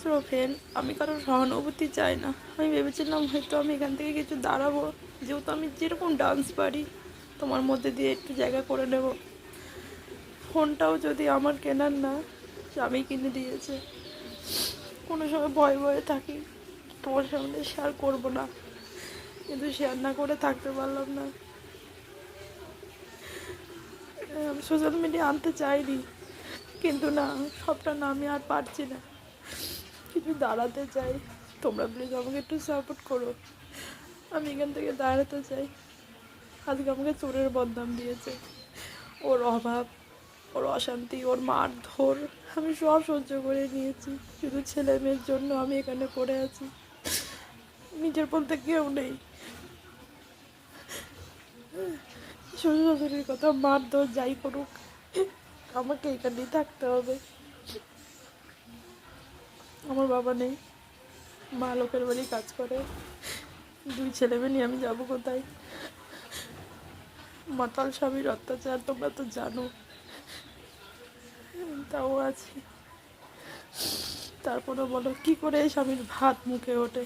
So friend, আমি কারোর সহানুভূতি চাই না। আমি ভেবেছিলাম হয়তো আমি এখান থেকে কিছু দাঁড়াবো, যেহেতু আমি যেরকম ডান্স পারি তোমার মধ্যে দিয়ে একটু জায়গা করে নেব। ফোনটাও যদি আমার কেনার না, স্বামী কিনে দিয়েছে। কোনো সময় ভয়ে ভয়ে থাকি তোমার সামনে শেয়ার করবো না, কিন্তু শেয়ার না করে থাকতে পারলাম না। আমি সোশ্যাল মিডিয়া আনতে চাইনি, কিন্তু না, সবটা না, আমি আর পারছি না। কিছু দাঁড়াতে চাই, তোমরা প্লিজ আমাকে একটু সাপোর্ট করো। আমি এখান থেকে দাঁড়াতে চাই। আজকে আমাকে চোরের বদনাম দিয়েছে, ওর অভাব, ওর অশান্তি, ওর মারধর আমি সব সহ্য করে নিয়েছি। শুধু ছেলে মেয়ের জন্য আমি এখানে পড়ে আছি। নিজের বলতে কেউ নেই। শ্বশুর শাশুড়ির কথা মারধর যাই করুক, আমাকে এখানেই থাকতে হবে। আমার বাবা নেই, মা লোকের বাড়ি কাজ করে। 2 ছেলে মেয়ে নিয়ে আমি যাবো কোথায়? মাতাল স্বামীর অত্যাচার তোমরা তো জানো। তাও আছি। তারপরে বলো কি করে স্বামীর ভাত মুখে ওঠে?